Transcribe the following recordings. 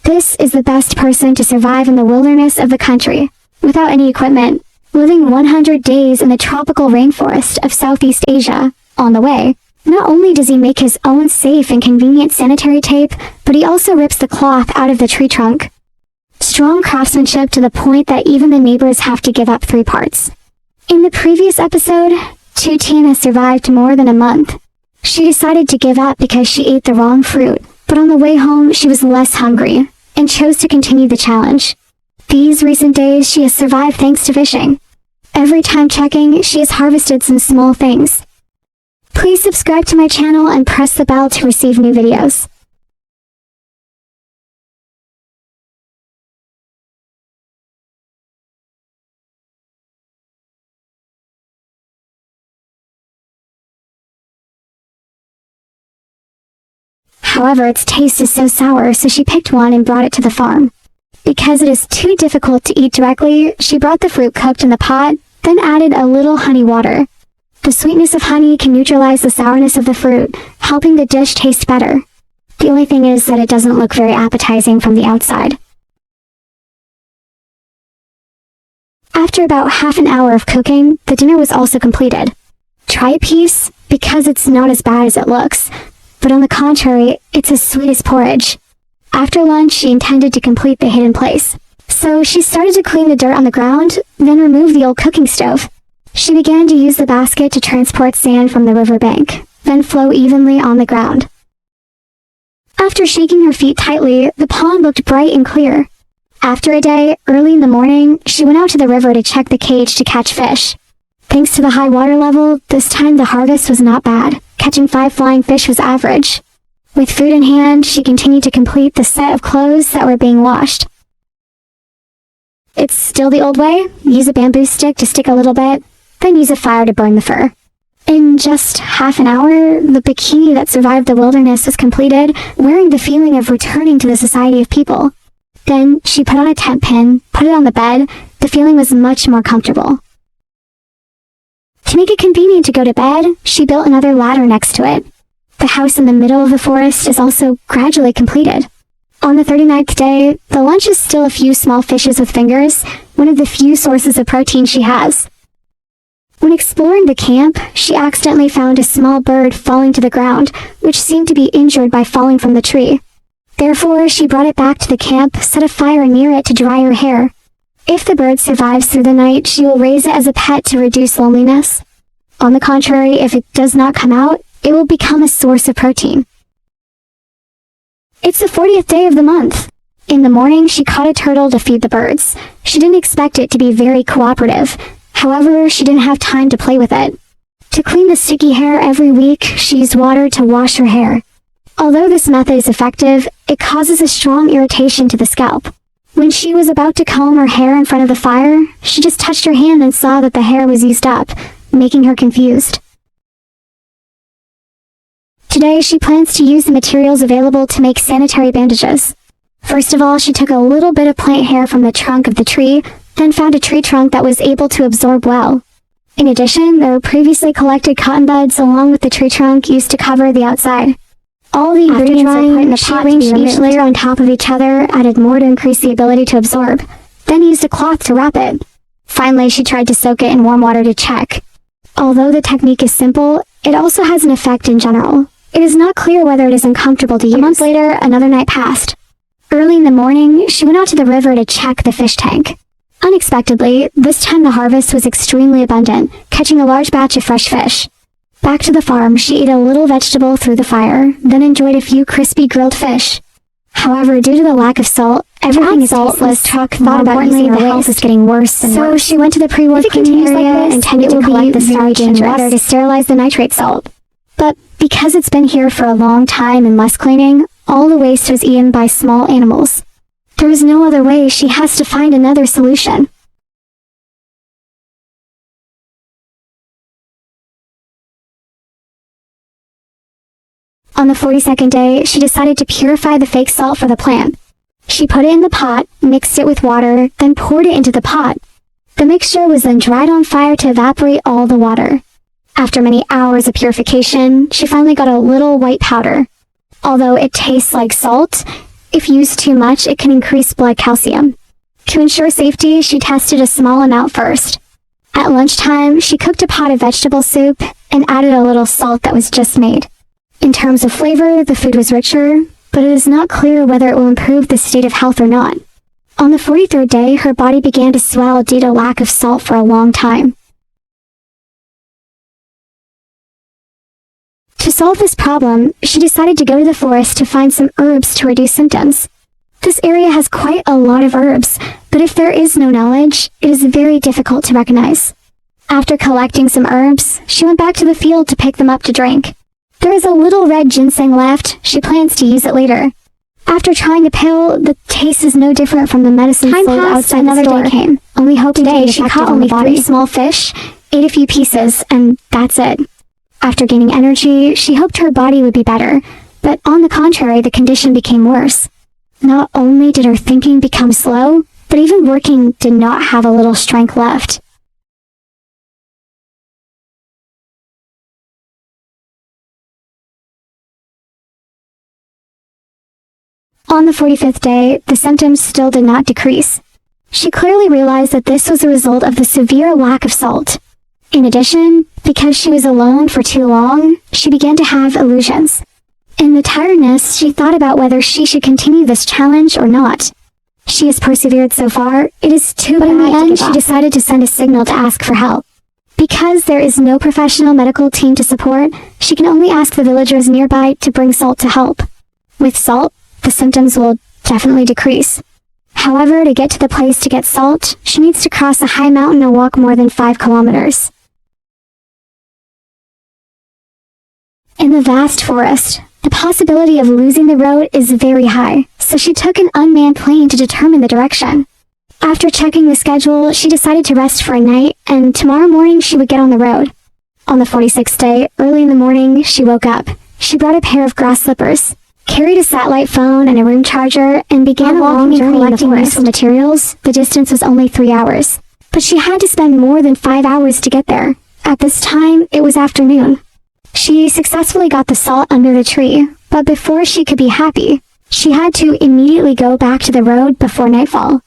This is the best person to survive in the wilderness of the country, without any equipment, living 100 days in the tropical rainforest of Southeast Asia. On the way, not only does he make his own safe and convenient sanitary tape, but he also rips the cloth out of the tree trunk. Strong craftsmanship to the point that even the neighbors have to give up 3 parts. In the previous episode, Tutine has survived more than a month. She decided to give up because she ate the wrong fruit, but on the way home she was less hungry, and chose to continue the challenge. These recent days she has survived thanks to fishing. Every time checking, she has harvested some small things. Please subscribe to my channel and press the bell to receive new videos. However, its taste is so sour, so she picked one and brought it to the farm. Because it is too difficult to eat directly, she brought the fruit cooked in the pot, then added a little honey water. The sweetness of honey can neutralize the sourness of the fruit, helping the dish taste better. The only thing is that it doesn't look very appetizing from the outside. After about half an hour of cooking, the dinner was also completed. Try a piece, because it's not as bad as it looks, but on the contrary, it's as sweet as porridge. After lunch, she intended to complete the hidden place. So she started to clean the dirt on the ground, then remove the old cooking stove. She began to use the basket to transport sand from the riverbank, then flow evenly on the ground. After shaking her feet tightly, the pond looked bright and clear. After a day, early in the morning, she went out to the river to check the cage to catch fish. Thanks to the high water level, this time the harvest was not bad. Catching 5 flying fish was average. With food in hand, she continued to complete the set of clothes that were being washed. It's still the old way. Use a bamboo stick to stick a little bit, then use a fire to burn the fur. In just half an hour, the bikini that survived the wilderness was completed, wearing the feeling of returning to the society of people. Then she put on a tent pin, put it on the bed. The feeling was much more comfortable. To make it convenient to go to bed, she built another ladder next to it. The house in the middle of the forest is also gradually completed. On the 39th day, the lunch is still a few small fishes with fingers, one of the few sources of protein she has. When exploring the camp, she accidentally found a small bird falling to the ground, which seemed to be injured by falling from the tree. Therefore, she brought it back to the camp, set a fire near it to dry her hair. If the bird survives through the night, she will raise it as a pet to reduce loneliness. On the contrary, if it does not come out, it will become a source of protein. It's the 40th day of the month. In the morning, she caught a turtle to feed the birds. She didn't expect it to be very cooperative. However, she didn't have time to play with it. To clean the sticky hair every week, she used water to wash her hair. Although this method is effective, it causes a strong irritation to the scalp. When she was about to comb her hair in front of the fire, she just touched her hand and saw that the hair was used up, making her confused. Today, she plans to use the materials available to make sanitary bandages. First of all, she took a little bit of plant hair from the trunk of the tree, then found a tree trunk that was able to absorb well. In addition, there were previously collected cotton buds along with the tree trunk used to cover the outside. All the ingredients are put in the pot. She arranged each layer on top of each other, added more to increase the ability to absorb, then used a cloth to wrap it. Finally, she tried to soak it in warm water to check. Although the technique is simple, it also has an effect in general. It is not clear whether it is uncomfortable to use. A month later, another night passed. Early in the morning, she went out to the river to check the fish tank. Unexpectedly, this time the harvest was extremely abundant, catching a large batch of fresh fish. Back to the farm, she ate a little vegetable through the fire, then enjoyed a few crispy grilled fish. However, due to the lack of salt, everything is tasteless. Truck thought about using her health is getting worse and worse. So she went to the pre-work cleaning area, intended to collect the starch and water to sterilize the nitrate salt. But because it's been here for a long time and less cleaning, all the waste was eaten by small animals. There is no other way. She has to find another solution. On the 42nd day, she decided to purify the fake salt for the plant. She put it in the pot, mixed it with water, then poured it into the pot. The mixture was then dried on fire to evaporate all the water. After many hours of purification, she finally got a little white powder. Although it tastes like salt, If used too much, it can increase blood calcium. To ensure safety, she tested a small amount first. At lunchtime, she cooked a pot of vegetable soup and added a little salt that was just made. In terms of flavor, the food was richer, but it is not clear whether it will improve the state of health or not. On the 43rd day, her body began to swell due to lack of salt for a long time. To solve this problem, she decided to go to the forest to find some herbs to reduce symptoms. This area has quite a lot of herbs, but if there is no knowledge, it is very difficult to recognize. After collecting some herbs, she went back to the field to pick them up to drink. There is a little red ginseng left. She plans to use it later. After trying the pill, the taste is no different from the medicine sold outside the store. Another day came. Only hoping today she caught only 3 small fish, ate a few pieces, and that's it. After gaining energy, she hoped her body would be better, but on the contrary, the condition became worse. Not only did her thinking become slow, but even working did not have a little strength left. On the 45th day, the symptoms still did not decrease. She clearly realized that this was a result of the severe lack of salt. In addition, because she was alone for too long, she began to have illusions. In the tiredness, she thought about whether she should continue this challenge or not. She has persevered so far, it is too bad. But in the end, she decided to send a signal to ask for help. Because there is no professional medical team to support, she can only ask the villagers nearby to bring salt to help. With salt, the symptoms will definitely decrease. However, to get to the place to get salt, she needs to cross a high mountain or walk more than 5 kilometers. In the vast forest, the possibility of losing the road is very high, so she took an unmanned plane to determine the direction. After checking the schedule, she decided to rest for a night, and tomorrow morning she would get on the road. On the 46th day, early in the morning, she woke up. She brought a pair of grass slippers, carried a satellite phone and a room charger, and began a long journey collecting useful materials. The distance was only 3 hours, but she had to spend more than 5 hours to get there. At this time, it was afternoon. She successfully got the salt under the tree, but before she could be happy, she had to immediately go back to the road before nightfall.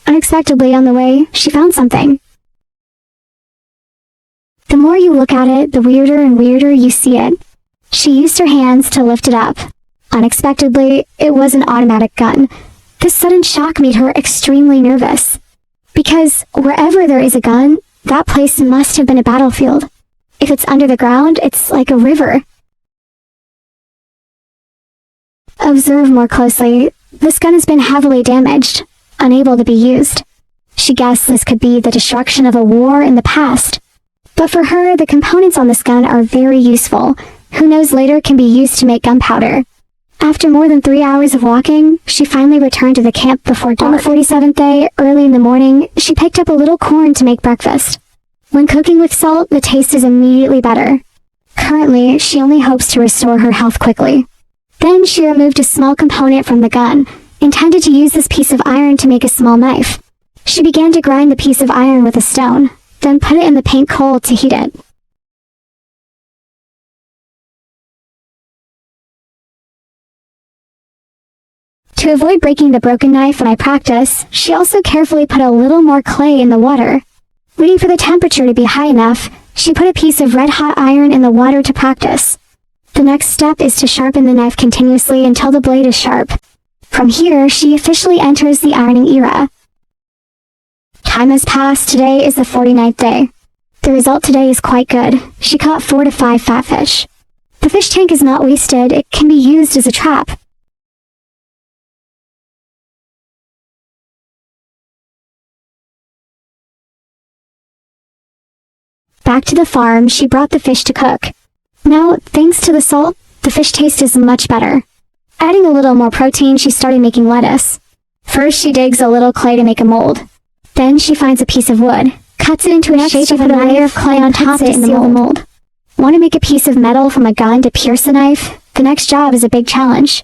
Unexpectedly on the way, she found something. The more you look at it, the weirder and weirder you see it. She used her hands to lift it up. Unexpectedly, it was an automatic gun. This sudden shock made her extremely nervous. Because wherever there is a gun, that place must have been a battlefield. If it's under the ground, it's like a river. Observe more closely. This gun has been heavily damaged, unable to be used. She guessed this could be the destruction of a war in the past. But for her, the components on this gun are very useful. Who knows, later can be used to make gunpowder. After more than 3 hours of walking, she finally returned to the camp before dark. On the 47th day, early in the morning, she picked up a little corn to make breakfast. When cooking with salt, the taste is immediately better. Currently, she only hopes to restore her health quickly. Then she removed a small component from the gun, intended to use this piece of iron to make a small knife. She began to grind the piece of iron with a stone, then put it in the paint coal to heat it. To avoid breaking the broken knife when I practice, she also carefully put a little more clay in the water. Waiting for the temperature to be high enough, she put a piece of red-hot iron in the water to practice. The next step is to sharpen the knife continuously until the blade is sharp. From here, she officially enters the ironing era. Time has passed. Today is the 49th day. The result today is quite good. She caught 4 to 5 fat fish. The fish tank is not wasted. It can be used as a trap. Back to the farm, she brought the fish to cook. Now, thanks to the salt, the fish taste is much better. Adding a little more protein, she started making lettuce. First, she digs a little clay to make a mold. Then she finds a piece of wood, cuts it into a shape of a layer of clay on top to seal the mold. Want to make a piece of metal from a gun to pierce a knife? The next job is a big challenge.